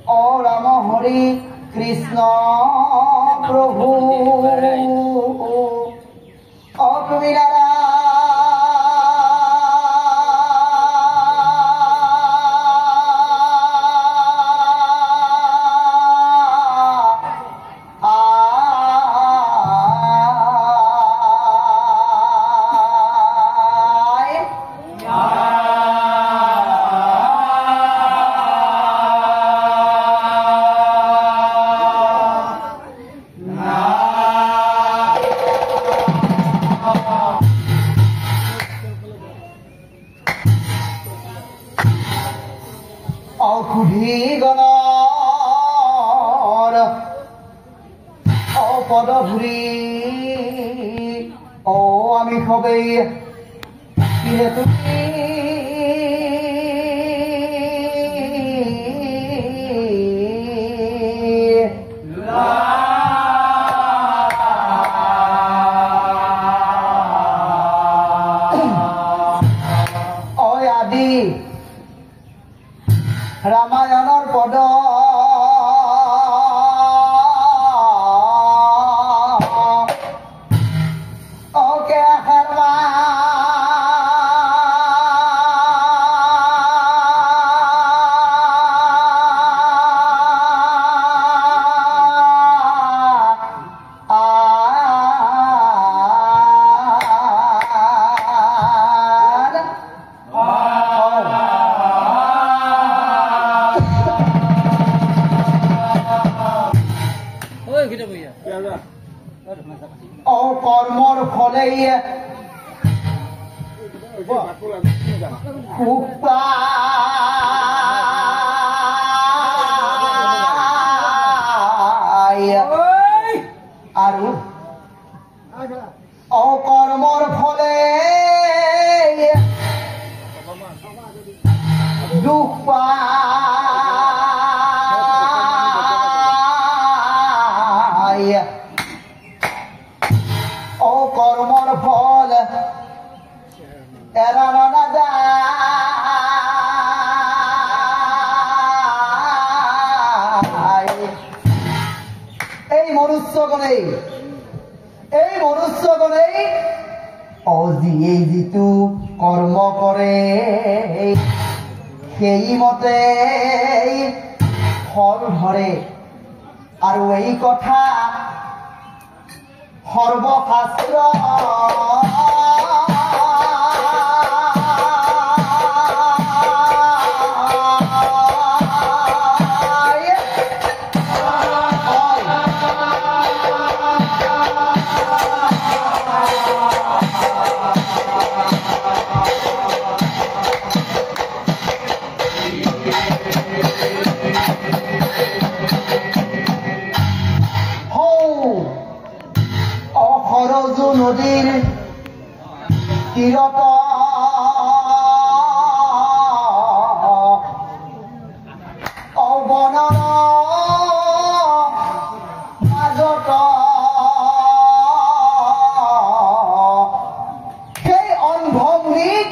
ओ राम हरि कृष्ण प्रभु ओ तुम्हें रामायणर पद कर्मर फले कर्मर फले दुख पाय कर्मर फल एरानो ना যায় এই মনুষ্যগণেই অজিয়ে যিটো কৰ্ম কৰে সেই মতে ফল ধৰে আৰু এই কথা সৰ্বশাস্ত্ৰ নদীৰ তীৰত অবনৰ মাজত সেই অন্ধমুনিক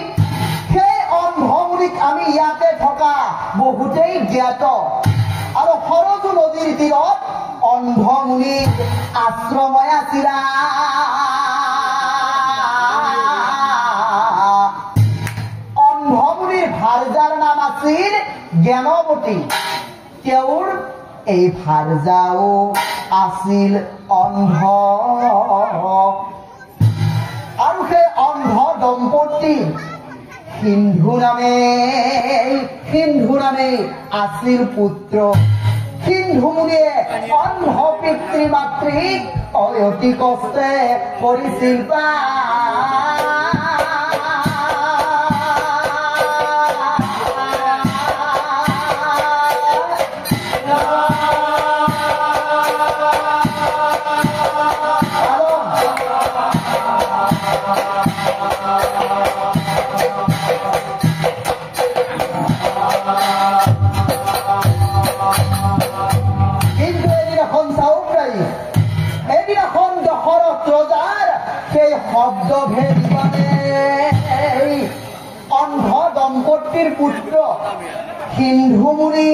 আমি ইয়াতে থকা বহুতেই জ্ঞাত আৰু সৰজু নদীৰ তীৰত অন্ধমুনিৰ আশ্ৰময় আছিলা ভাৰজাৰ নাম আছিল জ্ঞানবতী তেওঁৰ এই ভাৰজাও আছিল অন্ধ আৰু সেই অন্ধ দম্পতি সিন্ধু নামে আছিল পুত্ৰ সিন্ধু মুনিয়ে অন্ধ পিতৃ মাতৃক অতি কষ্টে কৰিছিল অন্ধ দম্পতিৰ পুত্ৰ সিন্ধু মুনি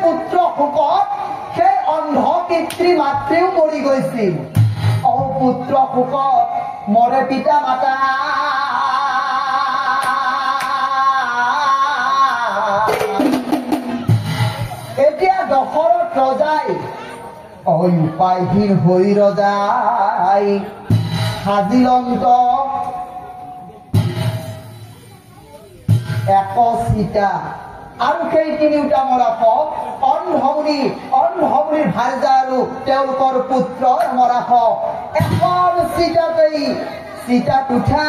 পুত্ৰ শোকত সেই অন্ধ পিতৃ মাতৃও মৰি গৈছিল পুত্ৰ শোকত মৰে পিতা মাতা এতিয়া দশৰথ ৰজাই উপায়হীন হৈ ৰজাই হাজিলন্ত এক চিতা আৰু সেই তিনিওটা মৰাশক অন্ধমুনিৰ ভাৰ্যা আৰু তেওঁলোকৰ পুত্ৰৰ মৰাশক এখন চিতাতেই চিতাত উঠা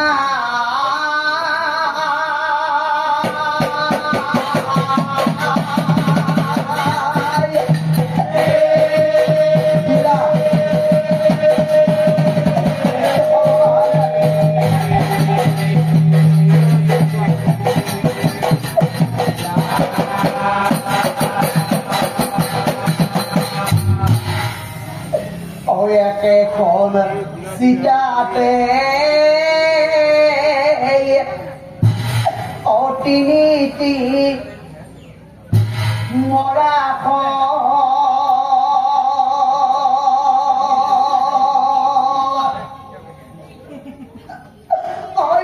এখন চিতাতে তিনিটি মৰাশ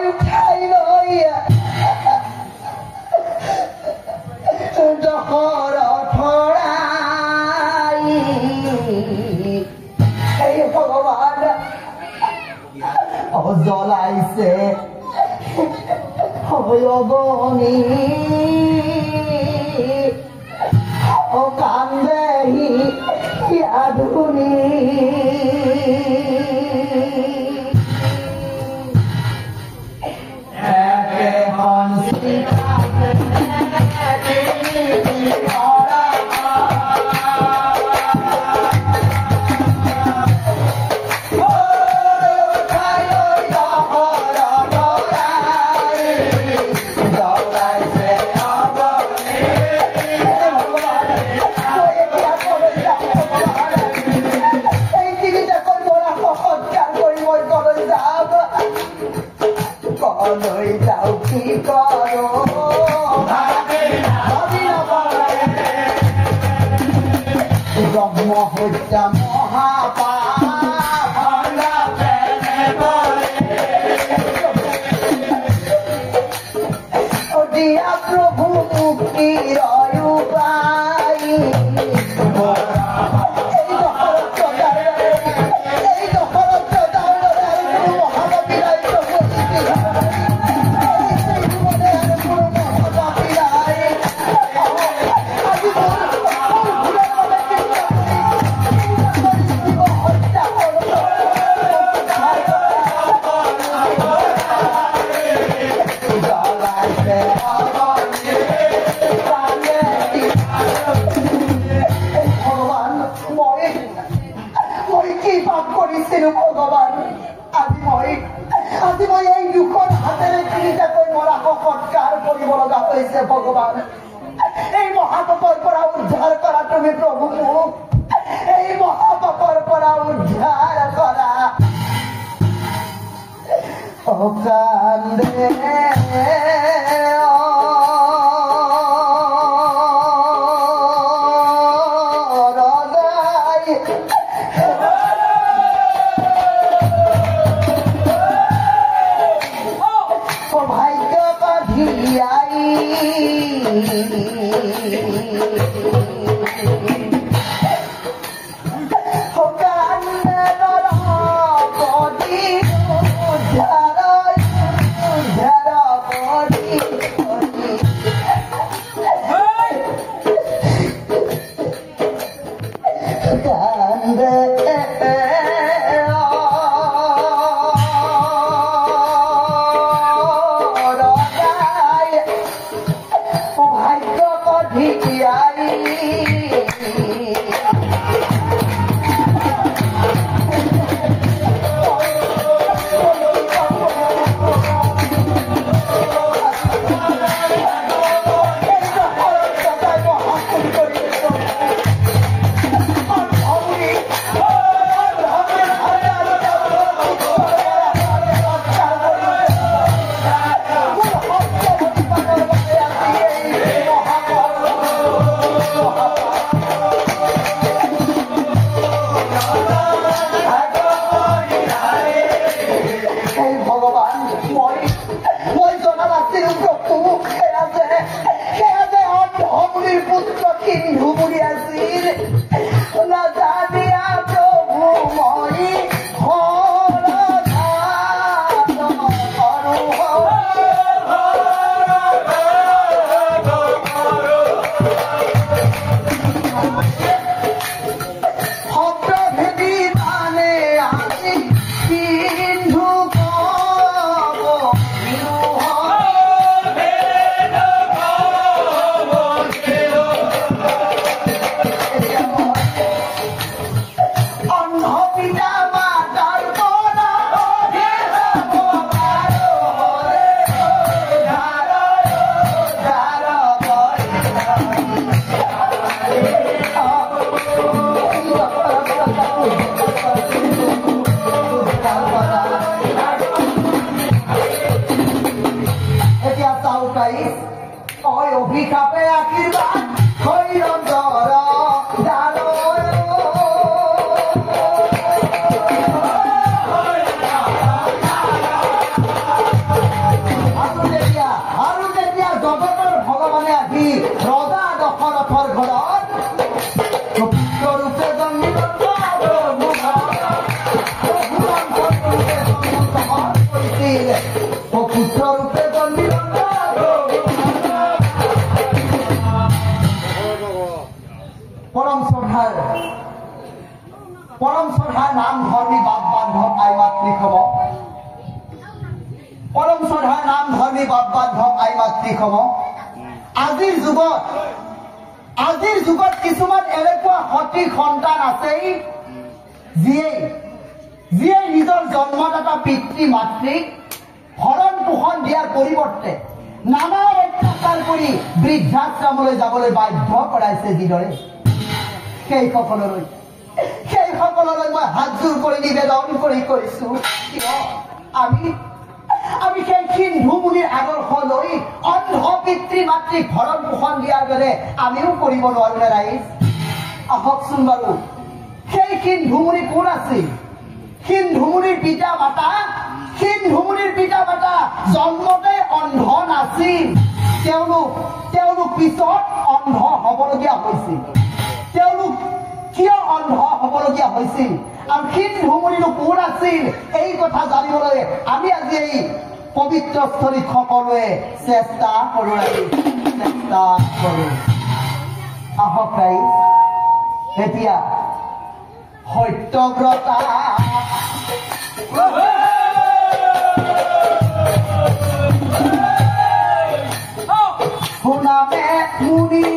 উঠাই লৈ দশৰথৰাই ভগবান জ্বলাইছে অবনী কান্দেহি আধুনি ব্ৰহ্ম হত্যা দিয়া প্ৰভু মুক্তিৰ উপায় ভগবান আজি মই এই দুখন হাতেৰে তিনিটাকৈ মৰাশক সৎকাৰ কৰিব লগা হৈছে ভগৱান এই মহাপাপৰ পৰা উদ্ধাৰ কৰা তুমি প্ৰভু মোক এই মহাপাপৰ পৰা উদ্ধাৰ কৰা কান্দে এতিয়া চাও গাইছ অভিশাপে আশীৰ্বাদ হৈৰঞ্জৰ আৰু যেতিয়া জগতৰ ভগৱানে আহি ৰজা দশৰথৰ ঘৰত পুত্ৰৰূপে জন্মিত পুত্ৰৰূপে জন্মিত পৰম শ্ৰদ্ধাৰ নাম ধৰ্মী বাপ বান্ধৱ আই মাতৃসম পৰম শ্ৰদ্ধাৰ নাম ধৰ্মী বাপ বান্ধৱ আই মাতৃসম আজিৰ যুগত কিছুমান এনেকুৱা সঠিক সন্তান আছেই যিয়ে নিজৰ জন্মদাতা পিতৃ মাতৃক ভৰণ পোষণ দিয়াৰ পৰিৱৰ্তে নানা অত্যাচাৰ কৰি বৃদ্ধাশ্ৰমলৈ যাবলৈ বাধ্য কৰাইছে যিদৰে সেইসকললৈ মই হাতযোৰ কৰি নিবেদন কৰিছো কিয় আমি সেই সিন্ধু মুনিৰ আদৰ্শ লৈ অন্ধ পিতৃ মাতৃক ভৰণ পোষণ দিয়াৰ দৰে আমিও কৰিব নোৱাৰো নে ৰাইজ আহকচোন বাৰু সেই সিন্ধু মুনি কোন আছিল সিন্ধু মুনিৰ পিতা মাতা জন্মতে অন্ধ নাছিল তেওঁলোক পিছত অন্ধ হবলগীয়া হৈছিল তেওঁলোক কিয় অন্ধ হবলগীয়া হৈছিল আৰু সিন্ধু মুনিনো কোন আছিল এই কথা জানিবলৈ আমি আজি এই পবিত্ৰ স্থলীত সকলোৱে চেষ্টা কৰো আহক এতিয়া সত্যব্ৰতা শুনামে মুনি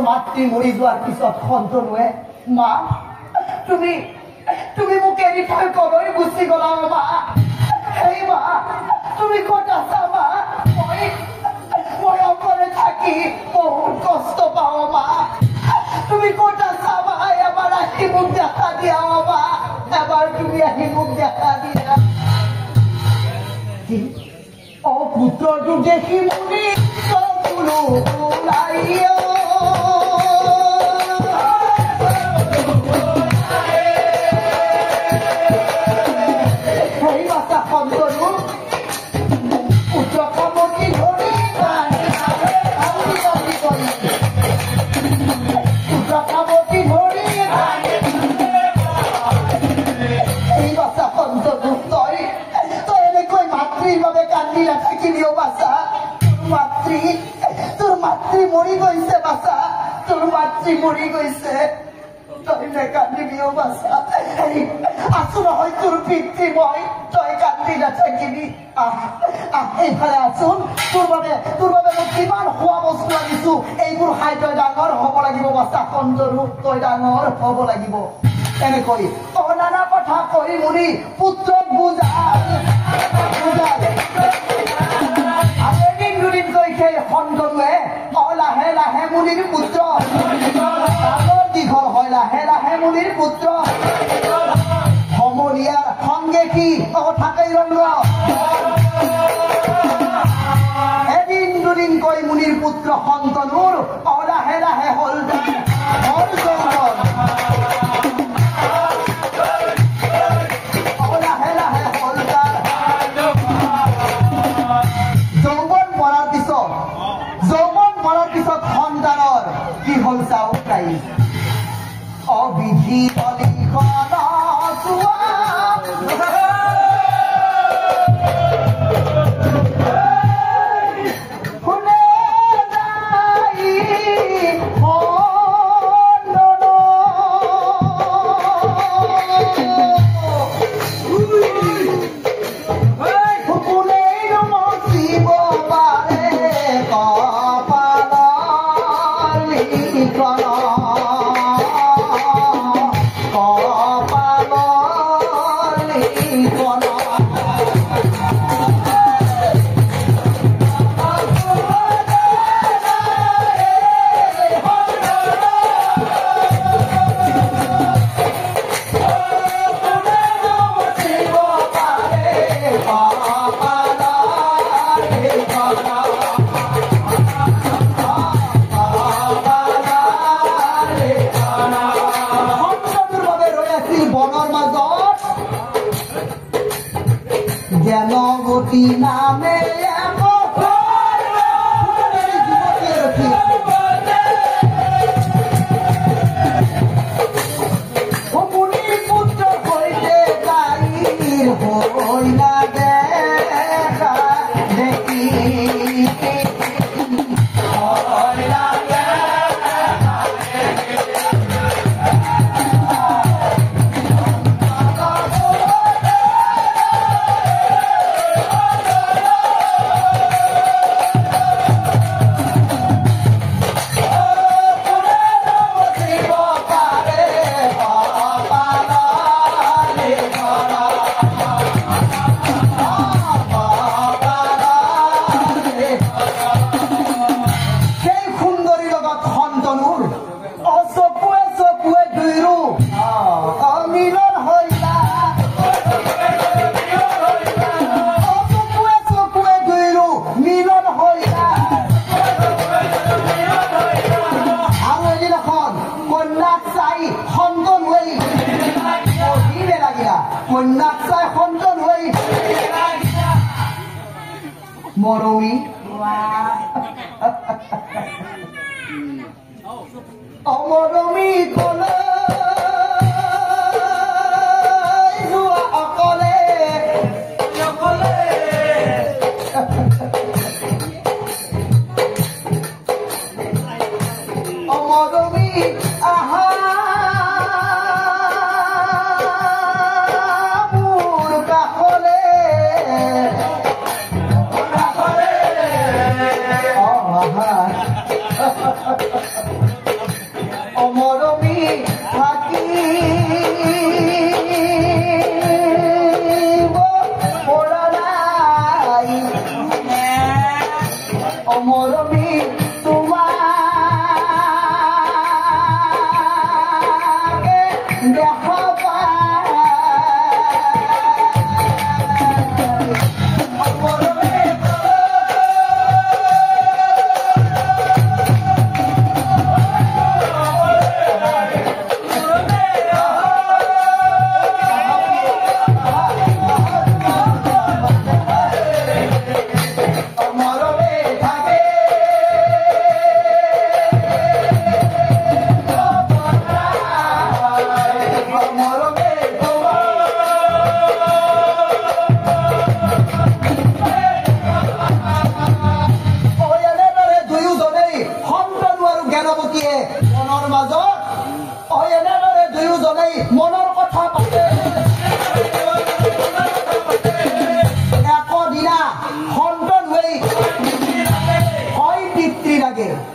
মাতৃ মৰি যোৱাৰ পিছত সন্তানোৱে মা তুমি তুমি মোক এৰি থৈ কলৈ গুচি গলা মা এই মা তুমি ক'ত আছা মা মই অকলে থাকি বহুত কষ্ট পাওঁ মা তুমি ক'ত আছা মা এবাৰ আহি মোক দেখা দিয়া মা এবাৰ তুমি আহি মোক দেখা দিয়া পুত্ৰটো দেখি মুনি চকুলো ওলাইও সেই বাচ্চা সন্তনো পুত্ৰ কামতি ধৰি পুত্ৰ কামতি ধৰি এই বাচ্চা সন্তনো তই এনেকৈ মাতৃৰ বাবে কান্দি নাথাকিলিও বাচ্চা তোৰ মাতৃ মৰি গৈছে বাচ্চা তোৰ মাতৃ মৰি গৈছে তই নেকান্দিবিও বাচ্চা আছো নহয় তোৰ পিতৃ মই তই কান্দি নাথাকিবি এইফালে আছোন তোৰ বাবে মই কিমান খোৱা বস্তু আনিছো এইবোৰ খাই তই ডাঙৰ হব লাগিব বাচ্চা সন্তনো তই ডাঙৰ হব লাগিব এনেকৈ নানা কথা কৈ মুনি পুত্ৰক বুজাই এদিন দুদিনকৈ সেই সন্তনোৱে লাহে লাহে মুনিৰ পুত্ৰ ডাঙৰ দীঘল হয় লাহে লাহে মুনিৰ পুত্ৰ সমনীয়াৰ সংগে কি থাকেই ৰংগ এদিন দুদিনকৈ মুনিৰ পুত্ৰ সন্তনোৰ লাহে লাহে হল সন্তানৰ কি হল চাও তাই অবিধি অলিখন জনগতি নামে মুনিৰ পুত্ৰ হৈতে গাড়ীৰ হৈ না দেখা দেখি মৰমী অমৰমী কলে যোৱা অকলে অমৰমী আহা মোৰ কাষলে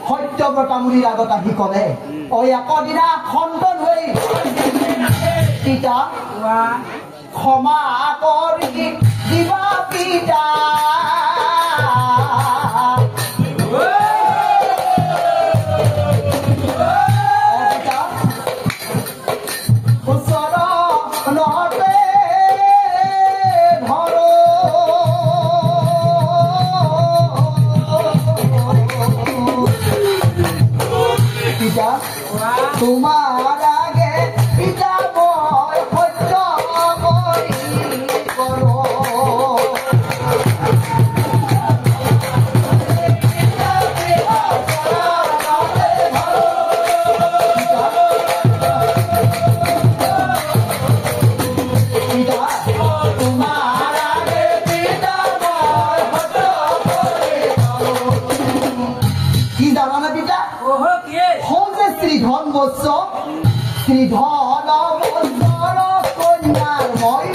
সত্যব্ৰতা মুনিৰ আগত আহি ক'লে ঐ একদিনা খণ্ডন হৈ পিতা ক্ষমা কৰি দিবা পিতা তোমাৰ আগে পিতা মই সত্য কৰি করো শ্রীধন বৎসর কন্যার মই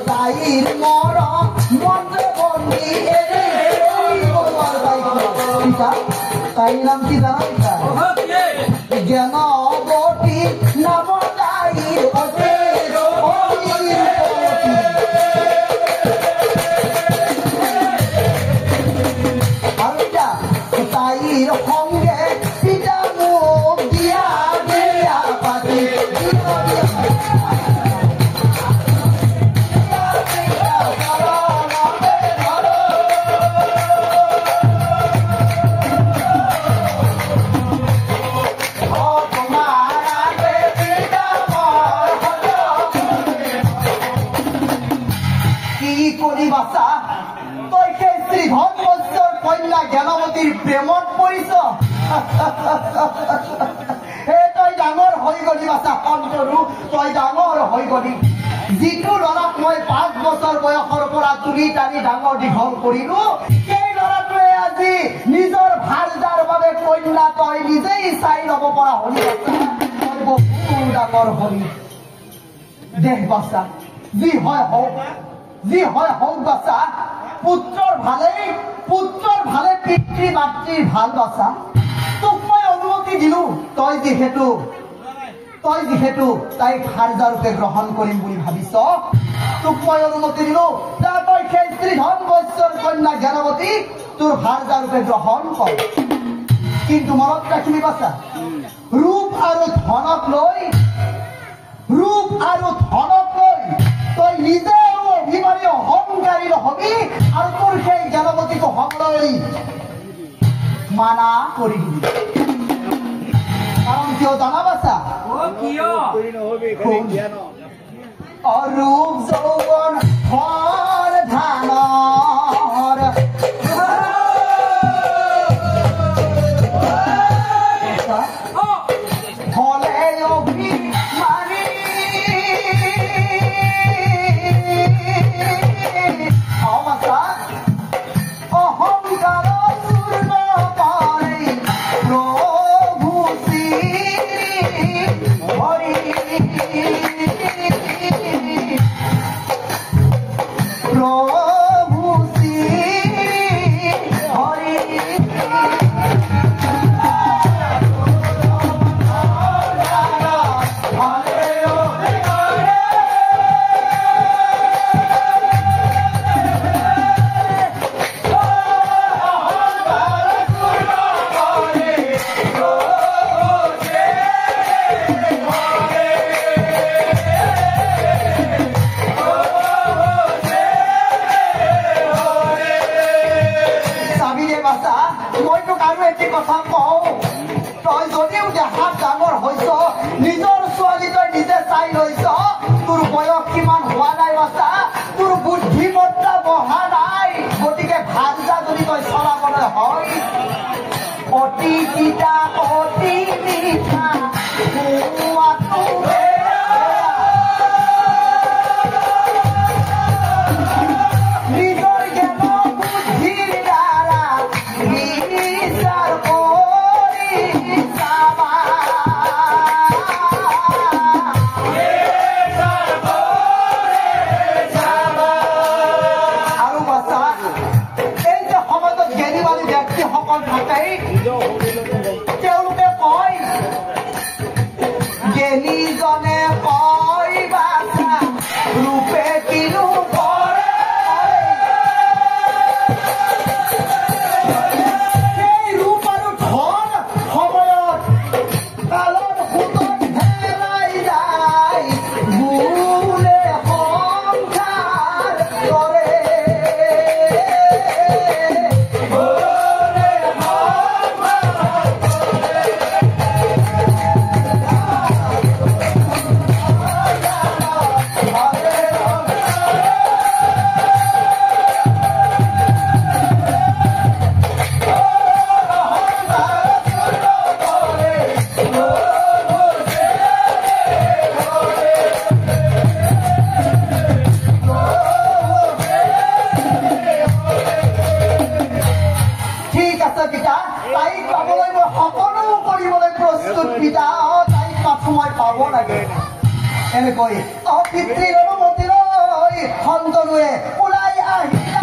তাইর মর মন্ত্রবন্দী তাই নাম কি জানো জ্ঞানবতী নাম তাইর সঙ্গে পিতা মুখ দিয়া দিয়া পাতি কি কৰি বাচা তই সেই শ্ৰীধন বৎসৰ কন্যা জ্ঞানৱতীৰ প্ৰেমত পৰিছ তই ডাঙৰ হৈ গলি বাচা অন্তৰো তই ডাঙৰ হৈ গলি যিটো ল'ৰাক মই 5 বছৰ বয়সৰ পৰা তুলি টানি ডাঙৰ দীঘল কৰিলো সেই ল'ৰাটোৱে আজি নিজৰ ভাল যাৰ বাবে কন্যা তই নিজেই চাই ল'ব পৰা হলি তই বহু ডাঙৰ হলি দেহ বাচা যি হয় হওক বাচা পুত্ৰৰ ভালে পিতৃ মাতৃৰ ভাল বাচা তোক মই অনুমতি দিলো তই যিহেতু তাইক ভাৰ্যাৰূপে গ্ৰহণ কৰিম বুলি ভাবিছ তোক মই অনুমতি দিলো তই সেই শ্ৰীধন বৎসৰ কন্যা জ্ঞানৱতী তোৰ ভাৰ্যাৰূপে গ্ৰহণ কৰ কিন্তু মনত ৰাখিবি বাচা ৰূপ আৰু ধনক লৈ তই নিজে অভিমানী অহংকাৰী নহবি আৰু তোৰ সেই জ্ঞানৱতীক হবলৈ মানা কৰি দিবি কাৰণ কিয় জানা বাচা অৰূপ যৌৱন ধন ধানৰ হলে অভিমানী অহংকাৰ চূৰ্ণ পাৰি প্ৰভু শ্ৰী হৰি প্ৰভু শ্ৰী হৰি মই তোক আৰু এটি কথা কওঁ তই যদিও দেখাত ডাঙৰ হৈছ নিজৰ ছোৱালী তই নিজে চাই লৈছ তোৰ বয়স কিমান হোৱা নাই বাচা তোৰ বুদ্ধিমত্তা বহা নাই গতিকে ভাৰ্যা যদি তই চলাবলৈ হয় অতি তিতা অতি মিঠা এনেকৈ পিতৃৰ অনুমতি লৈ সন্তনুৱে ওলাই আহিলা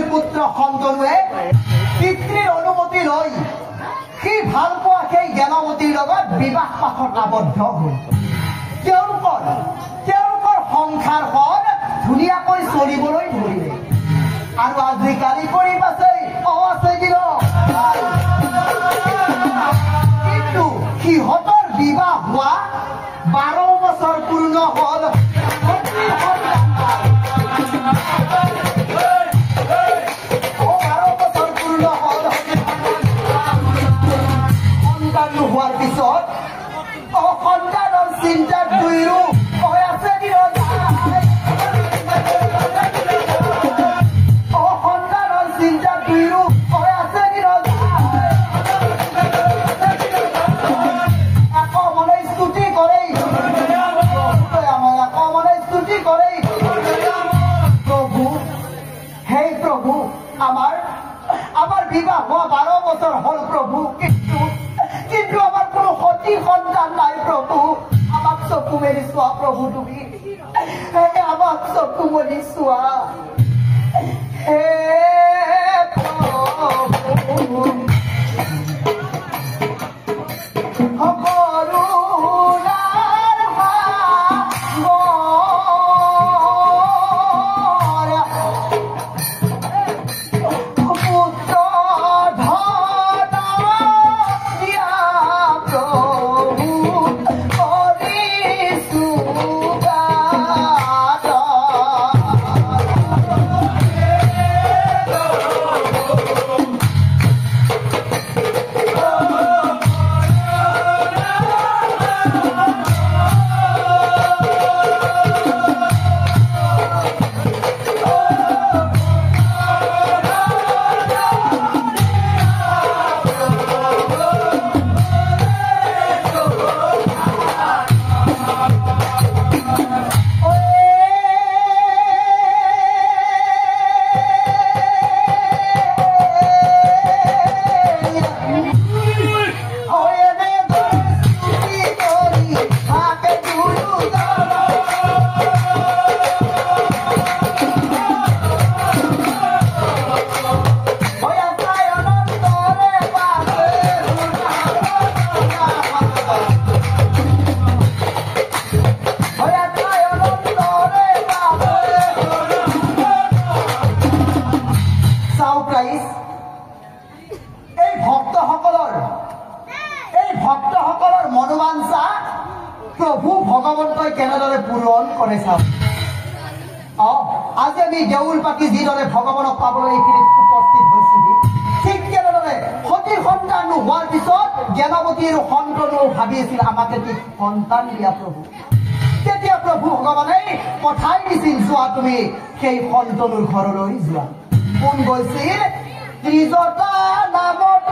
পুত্ৰ সন্তনুৱে পিতৃৰ অনুমতি লৈ সি ভাল পোৱা সেই জ্ঞানৱতীৰ লগত বিবাহ পাশত আবদ্ধ হ'ল তেওঁলোকৰ সংসাৰখন ধুনীয়াকৈ চলিবলৈ ধৰিলে আৰু আজিকালি কৰি পাছে কিন্তু সিহঁতৰ বিবাহ হোৱা 12 বছৰ পূৰ্ণ হ'ল হোৱাৰ পিছত সন্তানৰ চিন্তাত দুয়ো হৈ আছে সন্তানৰ চিন্তাত দুয়ো হৈ আছে আকৌ মনে স্তুতি কৰে প্ৰভু হে প্ৰভু আমাৰ বিবাহ হোৱা 12 বছৰ হ'ল প্ৰভু কিন্তু আমাৰ কোনো সতী সন্তান নাই প্ৰভু আমাক চকু মেলি চোৱা প্ৰভু তুমি আমাক চকু মেলি চোৱা হে প্ৰভু প্ৰভু ভগৱন্তই কেনেদৰে পূৰণ কৰে চাওক আজি আমি দেউল পাতি যিদৰে ভগৱানক পাবলৈ এইখিনিত উপস্থিত হৈছিলো ঠিক তেনেদৰে সতী সন্তান নোহোৱাৰ পিছত জ্ঞানৱতী আৰু সন্তনু ভাবি আছিল আমাকে কি সন্তান দিয়া প্ৰভু তেতিয়া প্ৰভু ভগৱানে পঠাই দিছিল যোৱা তুমি সেই সন্তনুৰ ঘৰলৈ যোৱা কোন গৈছিল ত্ৰিজটা নামত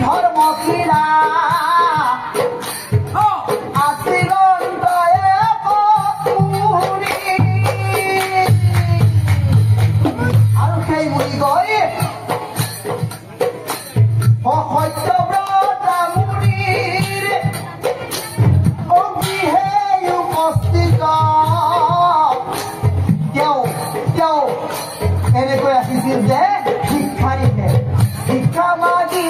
ধৰ্মশীলা আৰু সেই মুনি গৈ সত্যব্ৰতা মুনিৰ অগ্নিহে উপস্থিত তেওঁ এনেকৈ আহিছিল যে শিক্ষা দিছে শিক্ষা মাগি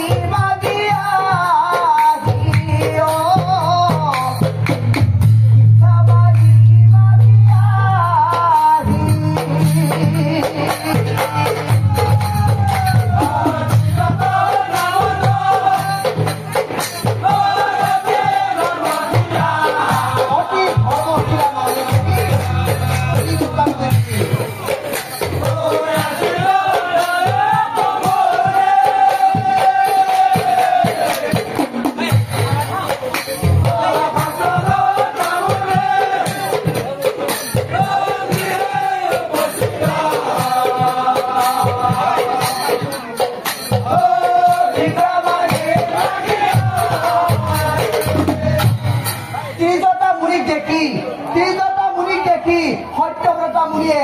মুনিয়ে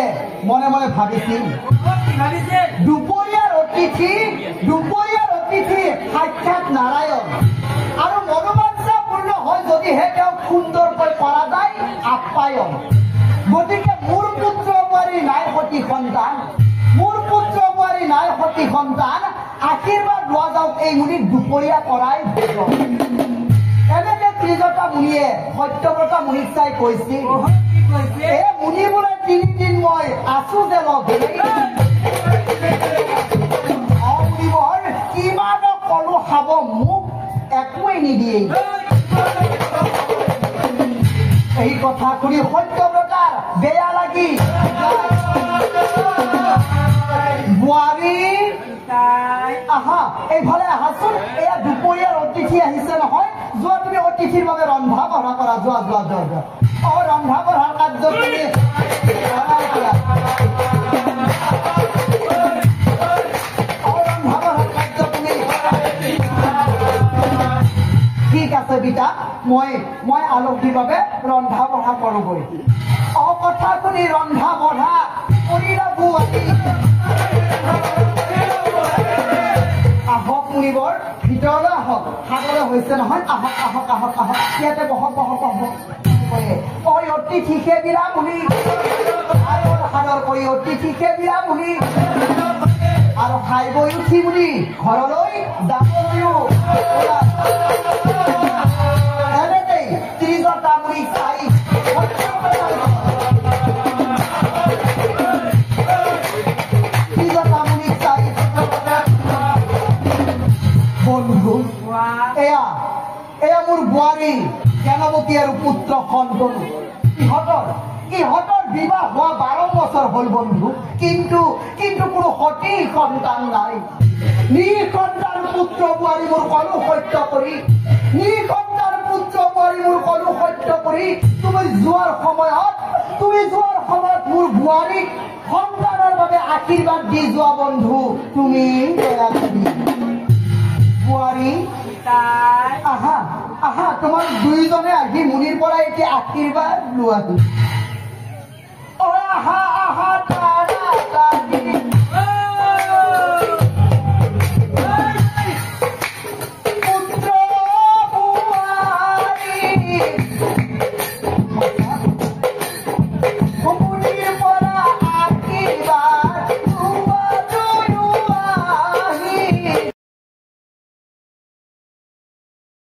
মনে মনে ভাবিছিল দুপৰীয়াৰ অতিথি সাক্ষাৎ নাৰায়ণ আৰু মনোবাঞ্ছাপূৰ্ণ হয় যদিহে তেওঁক সুন্দৰকৈ কৰা যায় আপ্যায়ন গতিকে মোৰ পুত্ৰ বোৱাৰী নাই সতী সন্তান আশীৰ্বাদ লোৱা যাওক এই মুনিক দুপৰীয়া কৰাই এনেকে ত্ৰিজটা মুনিয়ে সত্যব্ৰতা মুনিক চাই কৈছিল এই মুনি বোলে 3 দিন মই আছো যে লগ মুনিবৰ কিমান কলো খাব মোক একোৱেই নিদিয়ে এই কথা শুনি সত্যব্ৰতাৰ বেয়া লাগি বোৱাৰী আহা এইফালে আহাচোন এয়া দুপৰীয়াৰ অতিথি আহিছে নহয় যোৱা তুমি অতিথিৰ বাবে ৰন্ধা বঢ়া কৰা যোৱা ৰন্ধা বঢ়াৰ কাৰ্য তুমি ঠিক আছে বিটা মই আলহীৰ বাবে ৰন্ধা বঢ়া কৰোগৈ কথা শুনি ৰন্ধা বঢ়া কৰিলা বোৱাৰী আহক মুনিবৰ ভিতৰলৈ আহক সাগৰে হৈছে নহয় আহক ইয়াতে বহক অতিথি সেবিৰা মুনি সাদৰ কৰি অতিথি সেবিৰা মুনি আৰু খাই বৈ উঠি মুনি ঘৰলৈ যাবলৈও এনেকেই ত্ৰিজটা মুনি চাই বন্ধু এয়া মোৰ বোৱাৰী জ্ঞানৱতী আৰু পুত্ৰ সন্তনু ইহঁতৰ বিবাহ হোৱা 12 বছৰ হল বন্ধু কিন্তু কোনো সতী সন্তান নাই নিঃসন্তান পুত্ৰ বোৱাৰী মোৰ কলো সত্য কৰি তুমি যোৱাৰ সময়ত মোৰ বোৱাৰীক সন্তানৰ বাবে আশীৰ্বাদ দি যোৱা বন্ধু তুমি বোৱাৰী আহা তোমাৰ দুইজনে আহি মুনিৰ পৰা এতিয়া আশীৰ্বাদ লোৱা